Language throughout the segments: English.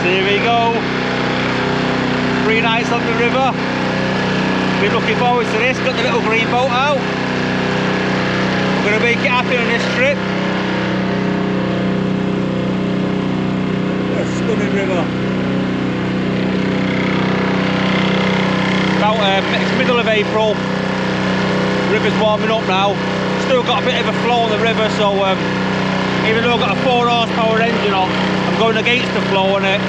Here we go. 3 nights on the river. Been looking forward to this. Got the little green boat out. I'm going to make it happen on this trip. What a stunning river. It's middle of April. River's warming up now. Still got a bit of a flow on the river, so even though I've got a 4 horsepower engine on, I'm going against the flow, and it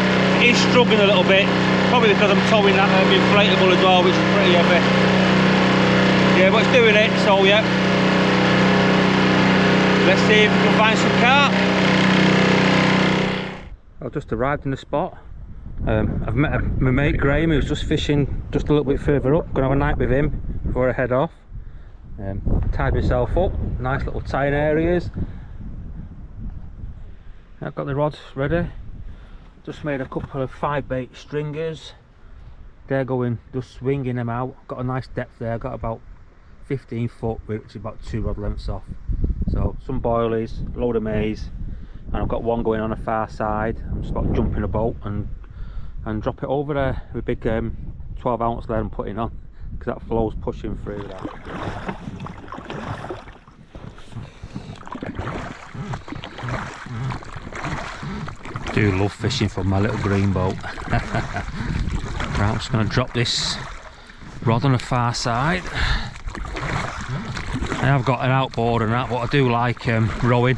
is struggling a little bit. Probably because I'm towing that inflatable as well, which is pretty heavy. Yeah, but it's doing it, so yeah. Let's see if we can find some carp. I've just arrived in the spot. I've met my mate Graham, who's just fishing just a little bit further up. Gonna have a night with him before I head off. Tied myself up, nice little tying areas. I've got the rods ready. Just made a couple of 5-bait stringers. They're going, just swinging them out. Got a nice depth there, got about 15 foot, which is about 2 rod lengths off. So some boilies, load of maize, and I've got one going on the far side. I'm just about to jump in a boat and drop it over there with a big 12 ounce lead I'm putting on, because that flow's pushing through that. Do love fishing from my little green boat. Right, I'm just going to drop this rod on the far side. I have got an outboard and that, but I do like rowing.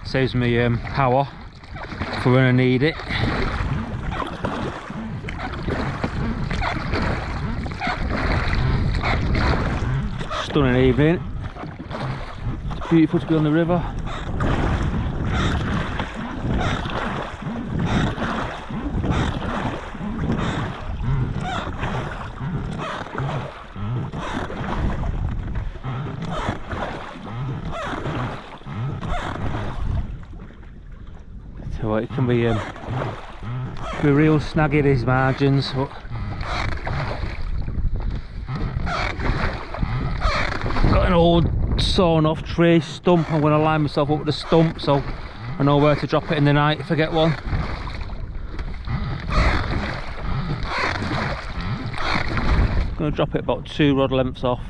Saves me power for when I need it. Stunning evening. It's beautiful to be on the river. So it can be real snaggy, these margins, but got an old sawn off tree stump. I'm going to line myself up with the stump so I know where to drop it in the night if I get one. I'm going to drop it about 2 rod lengths off,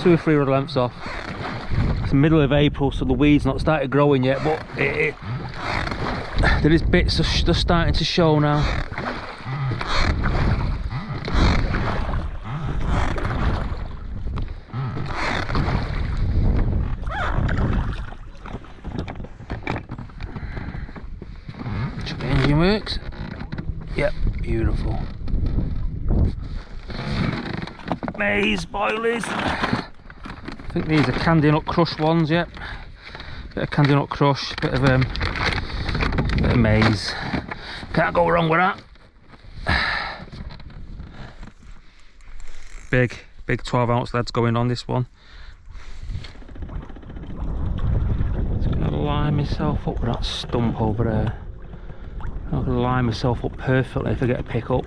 2 or 3 rod lengths off. It's the middle of April, so the weed's not started growing yet, but there is bits just starting to show now. Check the engine works. Yep, beautiful. Maize boilies. I think these are candy nut crush ones. Yep. Bit of candy nut crush, bit of maize. Can't go wrong with that. Big 12 ounce leads going on this one. Just gonna line myself up with that stump over there. I'm gonna line myself up perfectly if I get a pick up.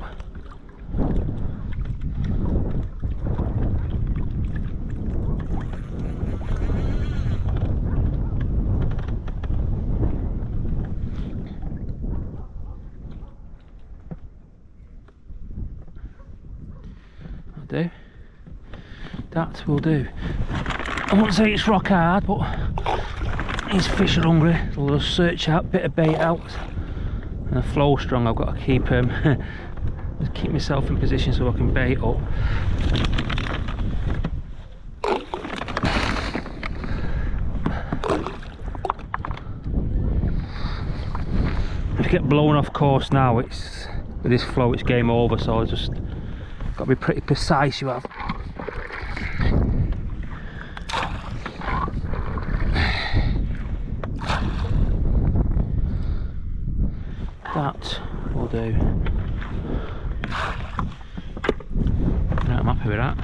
Do that will do. I won't say it's rock hard, but these fish are hungry. They'll just search out, bit of bait out, and the flow strong. I've got to keep just keep myself in position so I can bait up. If I get blown off course now, it's with this flow, it's game over. So I just got to be pretty precise. You have. That will do. Right, I'm happy with that.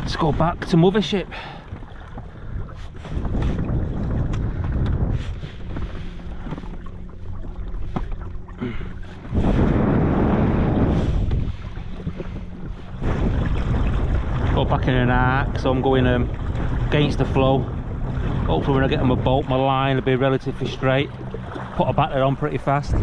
Let's go back to mothership. Go back in an arc, so I'm going against the flow. Hopefully when I get on my boat, my line will be relatively straight. Put a batter on pretty fast.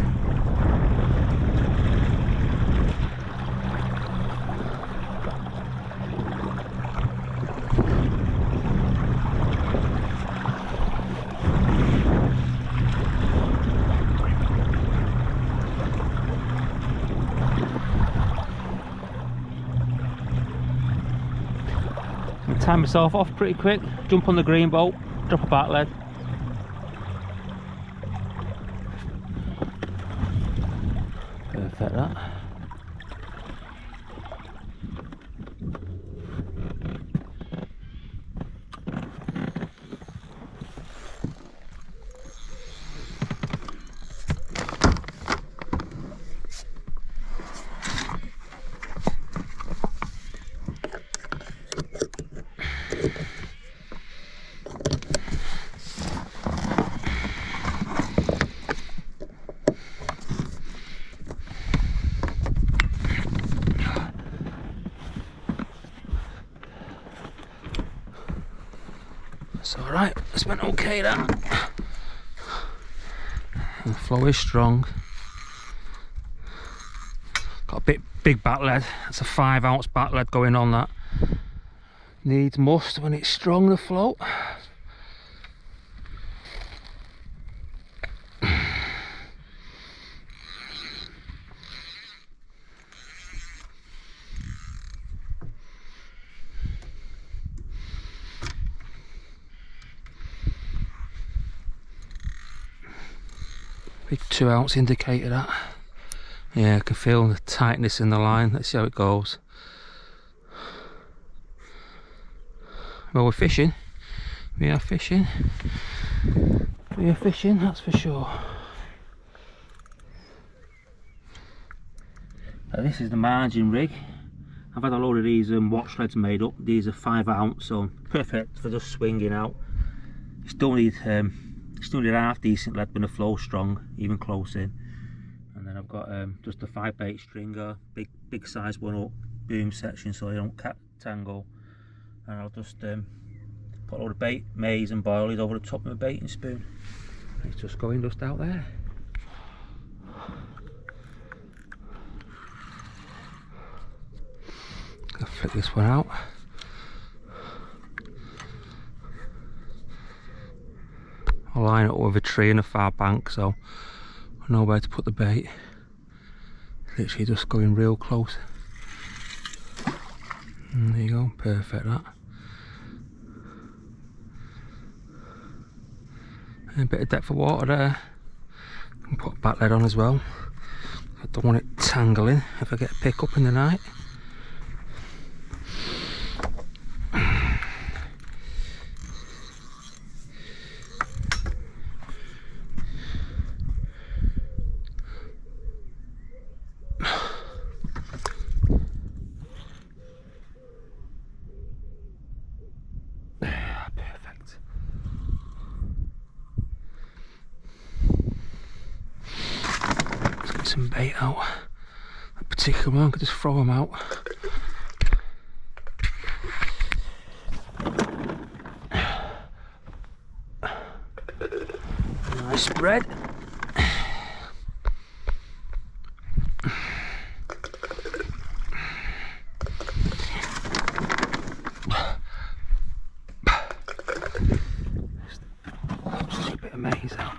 Time myself off pretty quick, jump on the green boat, drop a back lead. Perfect that. It's alright, it's been okay that. The flow is strong. Got a big back lead, that's a 5 ounce back lead going on that. Needs must when it's strong, the float. Big 2 ounce indicator that. Yeah, I can feel the tightness in the line. Let's see how it goes. Well, we're fishing. We are fishing. We are fishing, that's for sure. This is the margin rig. I've had a load of these watch threads made up. These are 5 ounce, so perfect for just swinging out. You still need half decent lead when the flow's strong, even close in. And then I've got just a 5 bait stringer, big size one up, boom section so they don't tangle. And I'll just put a load of bait, maize and boilies over the top of my baiting spoon. It's just going just out there. I'll flick this one out. I'll line it up with a tree in a far bank so I know where to put the bait. Literally just going real close. And there you go, perfect that. And a bit of depth of water there. I can put a back lead on as well. I don't want it tangling if I get a pick up in the night. Some bait out. That particular one, I could just throw them out. Nice spread. Just a bit of maize out.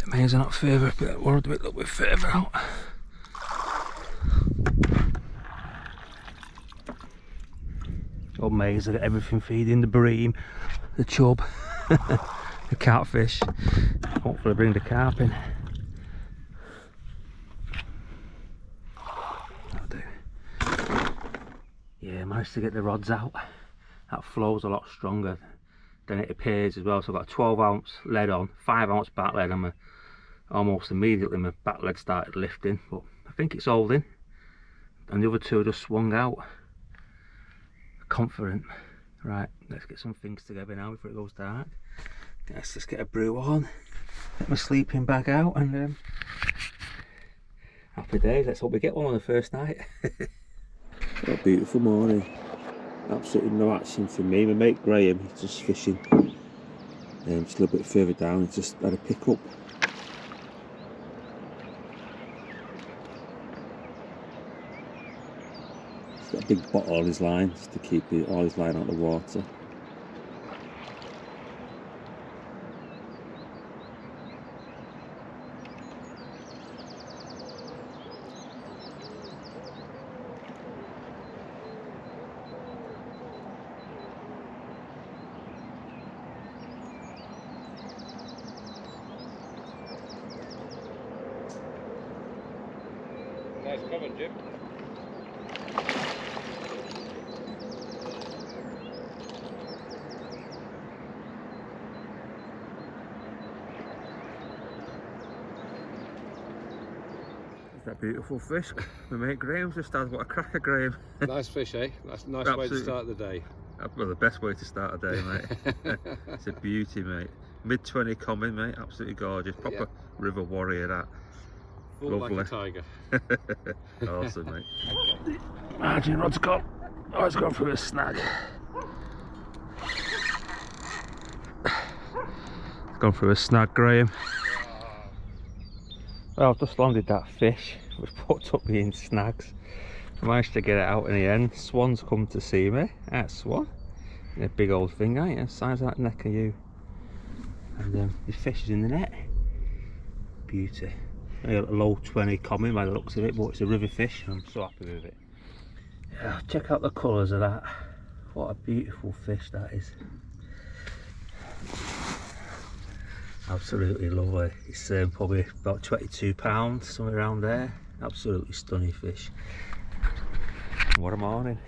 Maize not further, but we'll do it a little bit further out. Oh, maize, I got everything feeding, the bream, the chub, the catfish. Hopefully bring the carp in. That'll do. Yeah, managed to get the rods out. That flow's a lot stronger than it appears as well. So I've got a 12 ounce lead on, 5 ounce back lead, and almost immediately my back leg started lifting, but I think it's holding, and the other two just swung out. Confident. Right, let's get some things together now before it goes dark. Let's just get a brew on, get my sleeping bag out, and happy days. Let's hope we get one on the first night. What a beautiful morning. Absolutely no action for me. My mate Graham, he's just fishing just a little bit further down. He's just had a pick up. a big bottle on his line just to keep all his line out of the water. Nice cover, Jim. That beautiful fish. My mate Graham's just had what a cracker, Graham. Nice fish, eh? That's a nice way to start the day. Well, the best way to start a day, mate. It's a beauty, mate. Mid-20 common, mate. Absolutely gorgeous. Proper river warrior, that. Full Lovely. like a tiger. Awesome, mate. Okay. Margin rod's gone. Oh, it's gone through a snag. It's gone through a snag, Graham. Well, I've just landed that fish, which put up being snags. I managed to get it out in the end. Swan's come to see me. That's swan. A big old thing, ain't it? Size of that neck of you. And the fish is in the net. Beauty. A low 20 common by the looks of it, but it's a river fish. I'm so happy with it. Yeah, check out the colours of that. What a beautiful fish that is. Absolutely lovely. It's probably about £22, somewhere around there. Absolutely stunning fish. What a morning.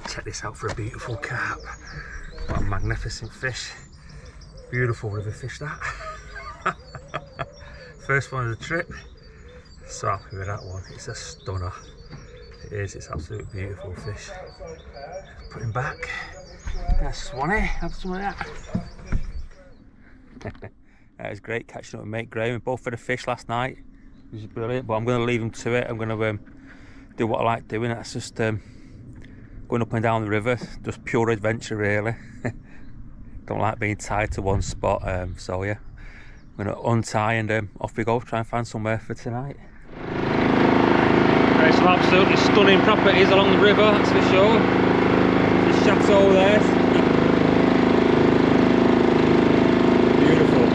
Check this out for a beautiful carp. What a magnificent fish. Beautiful river fish, that. First one of the trip. So happy with that one. It's a stunner. It is, it's absolutely beautiful fish. Put him back. That's Swanee, have some of that. That was great catching up with mate Graham. We both had a fish last night. It was brilliant, but I'm going to leave him to it. I'm going to do what I like doing. That's just going up and down the river. Just pure adventure, really. Don't like being tied to one spot. So yeah, I'm going to untie and off we go. Try and find somewhere for tonight. There's some absolutely stunning properties along the river, that's for sure. There's a chateau there. Beautiful.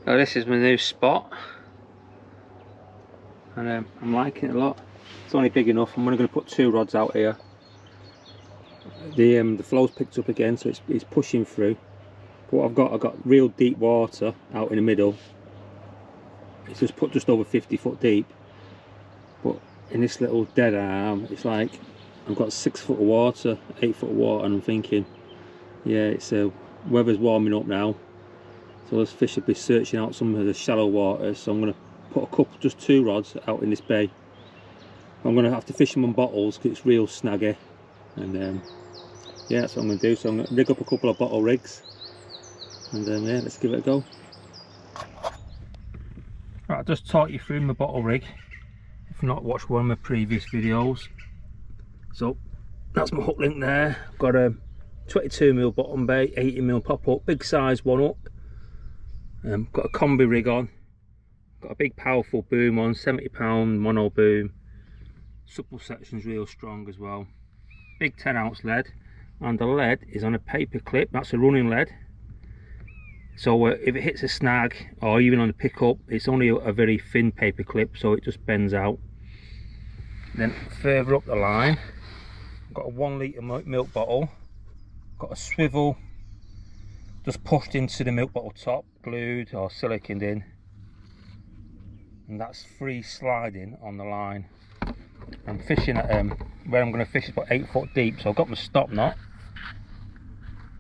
Now this is my new spot. And I'm liking it a lot. It's only big enough. I'm only going to put 2 rods out here. The flow's picked up again, so it's pushing through. But what I've got real deep water out in the middle. It's just put just over 50 foot deep. But in this little dead arm, it's like I've got 6 foot of water, 8 foot of water, and I'm thinking, yeah, it's weather's warming up now. So those fish will be searching out some of the shallow waters. So I'm going to put a couple, just 2 rods out in this bay. I'm going to have to fish them on bottles because it's real snaggy. And yeah, that's what I'm going to do. So I'm going to rig up a couple of bottle rigs. And yeah, let's give it a go. Right, I just taught you through my bottle rig. If not, watch one of my previous videos. So that's my hook link there. I've got a 22mm bottom bait, 80mm pop up, big size one up. Got a combi rig on. Got a big powerful boom on, 70 lb mono boom. Supple section's real strong as well. Big 10-ounce lead, and the lead is on a paper clip. That's a running lead. So if it hits a snag or even on the pickup, it's only a very thin paper clip, so it just bends out. Then further up the line, I've got a 1 litre milk bottle, got a swivel just pushed into the milk bottle top, glued or siliconed in, and that's free sliding on the line. I'm fishing at where I'm going to fish is about 8 foot deep, so I've got my stop knot,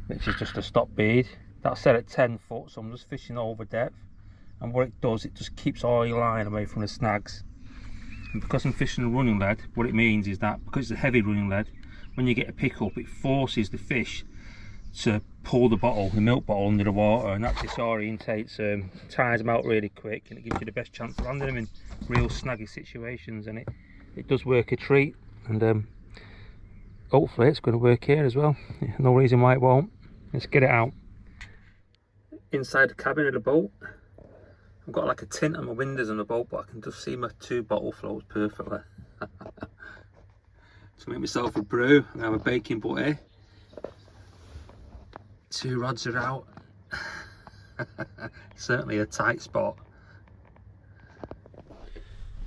which is just a stop bead. That's set at 10 foot, so I'm just fishing over depth, and what it does, it just keeps all your line away from the snags. And because I'm fishing a running lead, what it means is that because it's a heavy running lead, when you get a pickup, it forces the fish to pull the milk bottle under the water, and that disorientates them, tires them out really quick, and it gives you the best chance of landing them in real snaggy situations. And it does work a treat. And hopefully it's going to work here as well. No reason why it won't. Let's get it out. Inside the cabin of the boat, I've got like a tint on my windows on the boat, but I can just see my 2 bottle floats perfectly. To make myself a brew, I'm going to have a baking butter. 2 rods are out. Certainly a tight spot.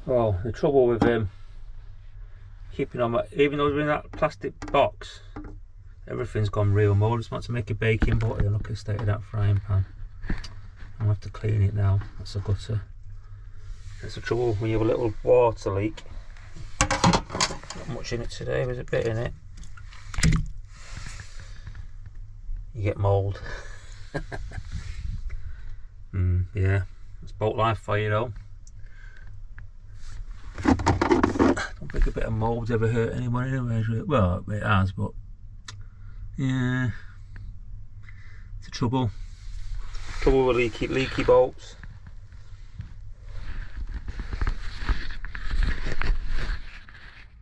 Well, the trouble with keeping on my, even though we're in that plastic box, everything's gone real mold. I just want to make a baking butter and look at the state of that frying pan. I'll have to clean it now. That's a gutter. That's the trouble when you have a little water leak. Not much in it today, there's a bit in it. You get mould. Yeah, it's boat life for you though. I don't think a bit of mould's ever hurt anyone anyway. Well, it has, but yeah, it's a trouble. Trouble with leaky bolts.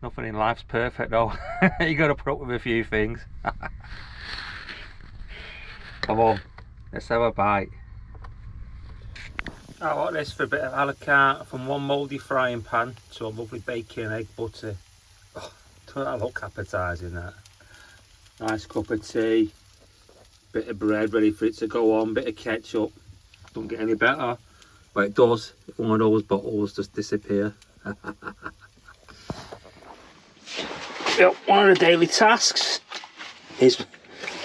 Nothing in life's perfect though. You got to put up with a few things. Come on, let's have a bite. I want this for a bit of a la carte, from one mouldy frying pan to a lovely bacon egg butter. Oh, doesn't that look appetising, that? Nice cup of tea, bit of bread ready for it to go on, bit of ketchup. Don't get any better, but it does if one of those bottles just disappear. Yep, one of the daily tasks is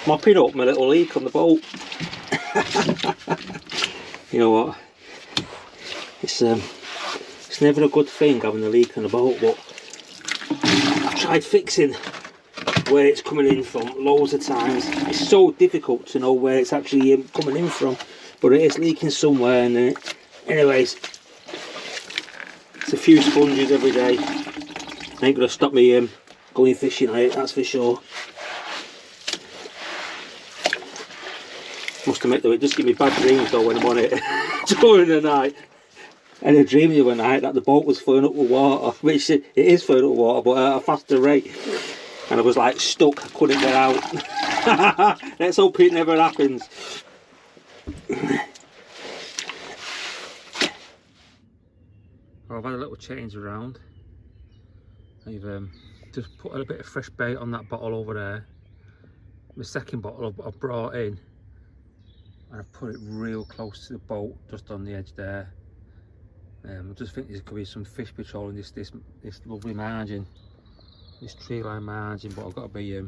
mopping up my little leak on the boat. You know what? It's never a good thing having a leak on the boat, but I've tried fixing where it's coming in from loads of times. It's so difficult to know where it's actually coming in from, but it is leaking somewhere. And anyways, it's a few sponges every day. Ain't gonna stop me going fishing on it, that's for sure. Must admit though, it just gives me bad dreams though when I'm on it during the night. I had a dream the other night that the boat was filling up with water, which it is filling up with water, but at a faster rate. And I was like stuck, I couldn't get out. Let's hope it never happens. Well, I've had a little change around. I've just put a bit of fresh bait on that bottle over there. The second bottle I've brought in, and I've put it real close to the boat, just on the edge there. I just think there could be some fish patrolling this lovely margin, this tree line margin, but I've got to be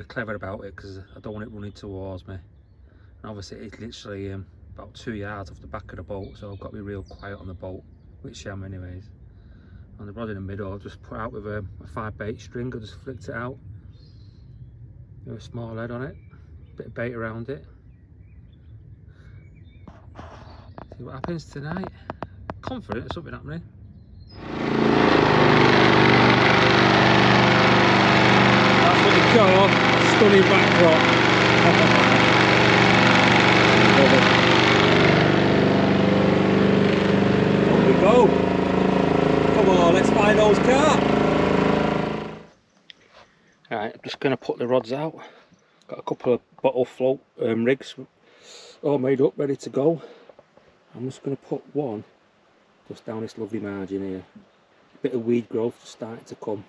clever about it because I don't want it running towards me. And obviously it's literally about 2 yards off the back of the boat, so I've got to be real quiet on the boat, which I am anyways. On the rod in the middle, I've just put out with a 5-bait string. I just flicked it out with a small lead on it, bit of bait around it. See what happens tonight. Confident of something happening. That's what you call stunning backdrop. On we go. Come on, let's find those carp. Alright, I'm just going to put the rods out. Got a couple of bottle float rigs all made up, ready to go. I'm just going to put one just down this lovely margin here. A bit of weed growth just starting to come.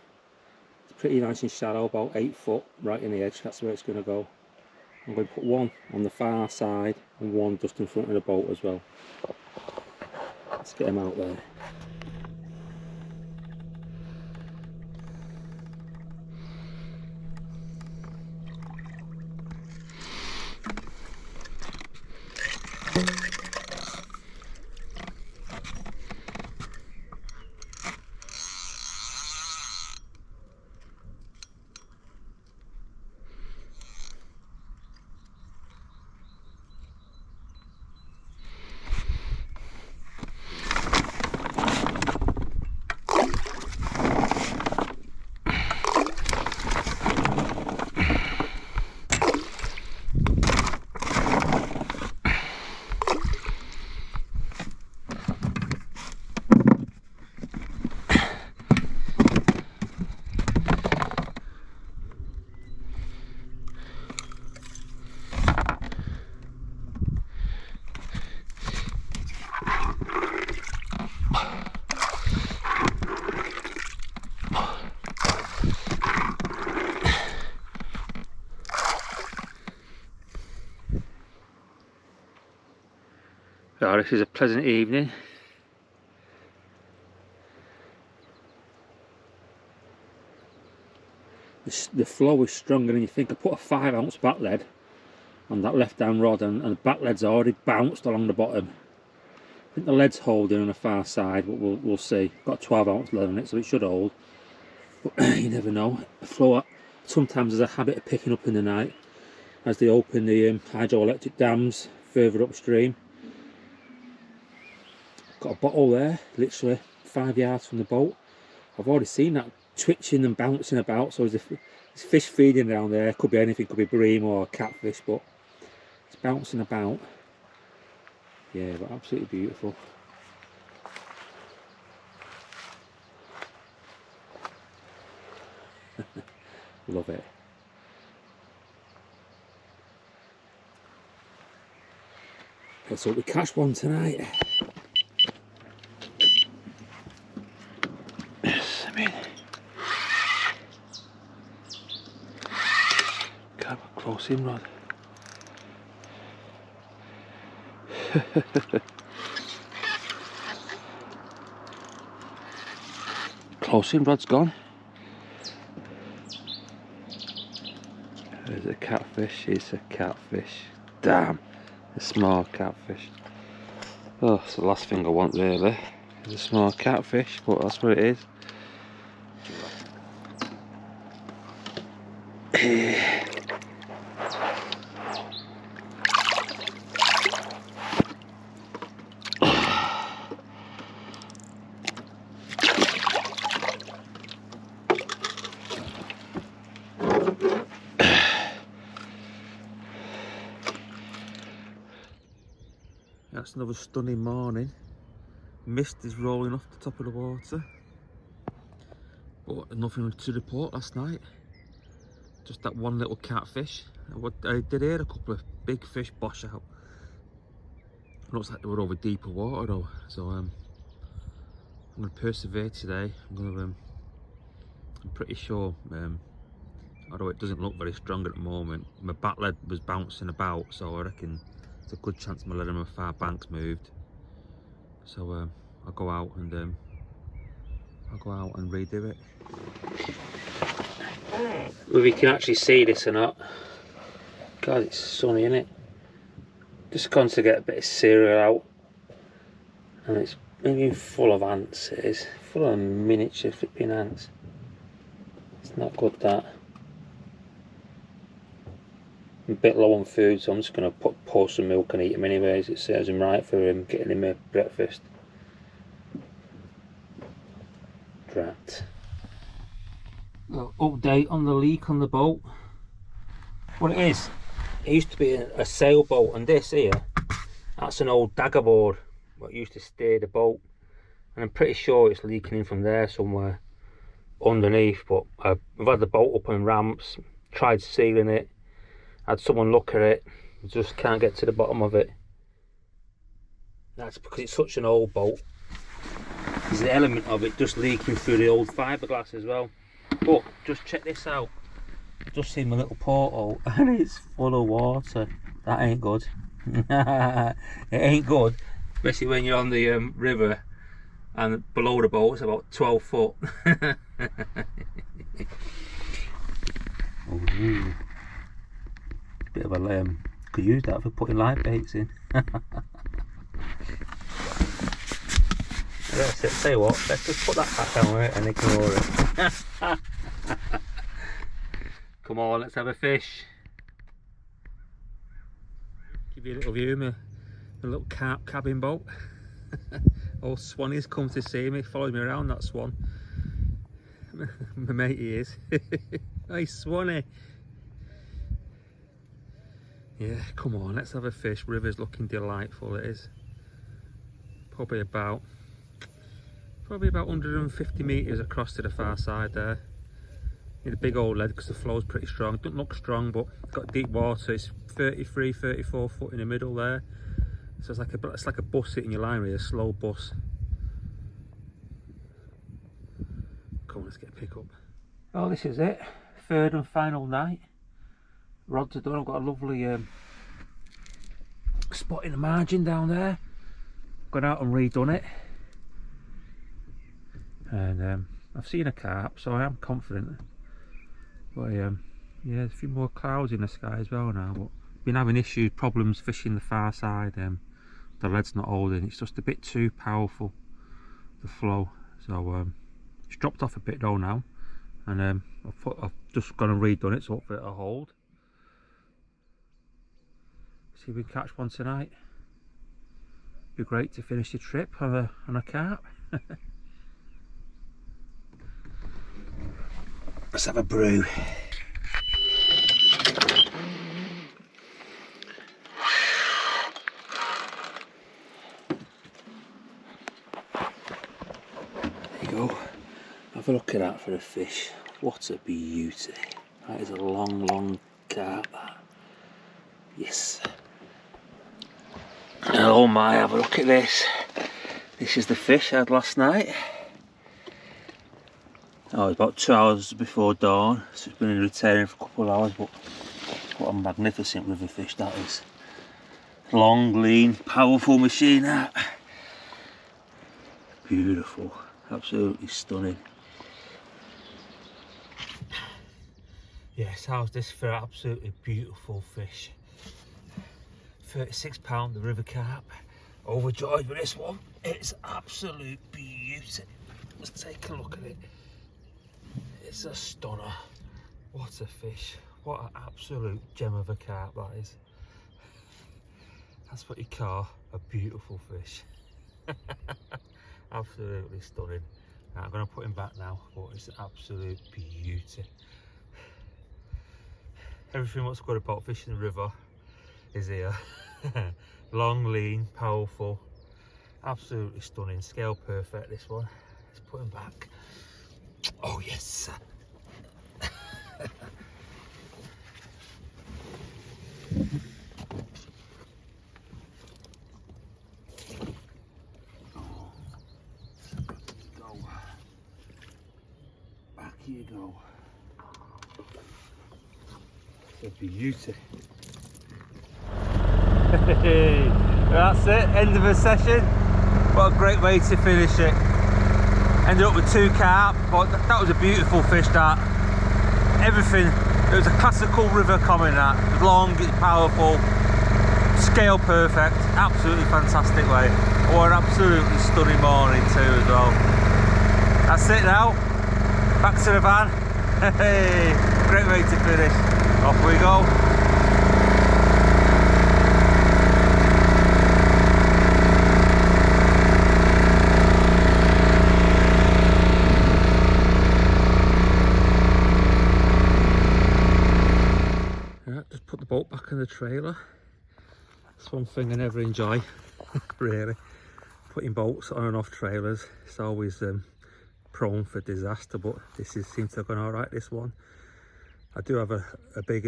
It's pretty nice and shallow, about 8 foot right in the edge. That's where it's going to go. I'm going to put one on the far side and one just in front of the boat as well. Let's get them out there. God, this is a pleasant evening. The flow is stronger than you think. I put a 5-ounce back lead on that left hand rod, and the back lead's already bounced along the bottom. I think the lead's holding on the far side, but we'll see. Got a 12-ounce lead on it, so it should hold. But you never know. The flow sometimes has a habit of picking up in the night as they open the hydroelectric dams further upstream. Got a bottle there, literally 5 yards from the boat. I've already seen that twitching and bouncing about, so there's fish feeding down there. Could be anything, could be bream or catfish, but it's bouncing about. Yeah, but absolutely beautiful. Love it. Let's hope we catch one tonight. Yes, I mean, Carp close in rod. Close in rod's gone. There's a catfish. It's a catfish. Damn, a small catfish. Oh, it's the last thing I want really. It's a small catfish, but that's what it is. That's another stunning morning. Mist is rolling off the top of the water, but nothing to report last night. Just that one little catfish. I did hear a couple of big fish bosh out. Looks like they were over deeper water though, so I'm going to persevere today. I'm pretty sure, although it doesn't look very strong at the moment, my back lead was bouncing about, so I reckon it's a good chance my lead on my far bank's moved. So I'll go out and redo it. Whether you can actually see this or not. God, it's sunny, isn't it? Just gone to get a bit of cereal out, and it's maybe full of ants. It is full of miniature flipping ants. It's not good, that. I'm a bit low on food, so I'm just going to pour some milk and eat him anyways. It serves him right for him getting him a breakfast. Drat. Update on the leak on the boat. What it is, it used to be a sailboat, and this here, that's an old dagger board what used to steer the boat, and I'm pretty sure it's leaking in from there somewhere underneath. But I've had the boat up on ramps, tried sealing it, had someone look at it, just can't get to the bottom of it. That's because it's such an old boat. There's an element of it just leaking through the old fiberglass as well. But just check this out. Just seen my little porthole and it's full of water. That ain't good. It ain't good, especially when you're on the river and below the boat it's about 12 foot. Ooh. Bit of a could use that for putting live baits in. Let's tell you what, let's just put that back down there and ignore it. Come on, let's have a fish. Give you a little view of my little Carp cabin boat. Old Swanie's come to see me, follows me around, that Swan. My mate he is. Hey Swanee. Yeah, come on, let's have a fish. River's looking delightful, it is. Probably about 150 metres across to the far side there. Need a big old lead because the flow's pretty strong. Doesn't look strong, but got deep water. It's 33, 34 foot in the middle there. So it's like a bus hitting your line, really, a slow bus. Come on, let's get a pick up. Oh, this is it. Third and final night. Rods are done. I've got a lovely spot in the margin down there. gone out and redone it, and I've seen a carp, so I am confident. But yeah, there's a few more clouds in the sky as well now, but been having problems fishing the far side. The lead's not holding, it's just a bit too powerful, the flow. So it's dropped off a bit though now, and I've just gone and redone it, so hopefully it'll hold. See if we can catch one tonight. Be great to finish the trip on a carp. Let's have a brew. There you go. Have a look at that for a fish. What a beauty. That is a long carp, that. Yes. Oh my, have a look at this. This is the fish I had last night. Oh, it's about 2 hours before dawn, so it's been in retaining for a couple of hours, but what a magnificent river fish that is. Long, lean, powerful machine, that. Beautiful, absolutely stunning. Yes, how's this for absolutely beautiful fish? £36, the river carp. Overjoyed with this one. It's absolute beauty. Let's take a look at it. It's a stunner. What a fish. What an absolute gem of a carp that is. That's what you call a beautiful fish. Absolutely stunning. Right, I'm going to put him back now, but it's an absolute beauty. Everything what's good about fishing the river is here. Long, lean, powerful, absolutely stunning. Scale perfect, this one. Let's put him back. Oh yes. Go. Back you go. A beauty. That's it, end of a session. What a great way to finish it. Ended up with 2 carp, but that was a beautiful fish, that. Everything, it was a classical river common, that. It was long, it's powerful, scale perfect, absolutely fantastic way. What an absolutely stunning morning too as well. That's it now, back to the van. Hey, great way to finish. Off we go. Just put the boat back in the trailer. That's one thing I never enjoy, really. Putting boats on and off trailers. It's always prone for disaster, but seems to have gone alright, this one. I do have a big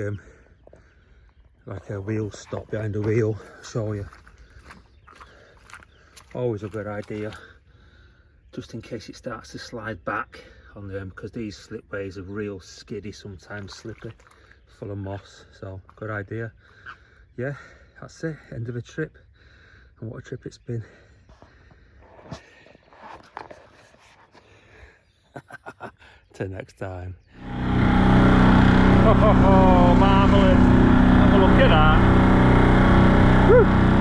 like a wheel stop behind the wheel. I'll show you. Always a good idea, just in case it starts to slide back on them, because these slipways are real skiddy, sometimes slippy, full of moss. So good idea. Yeah, that's it, end of a trip, and what a trip it's been. Till next time. Oh, marvellous. Have a look at that. Woo.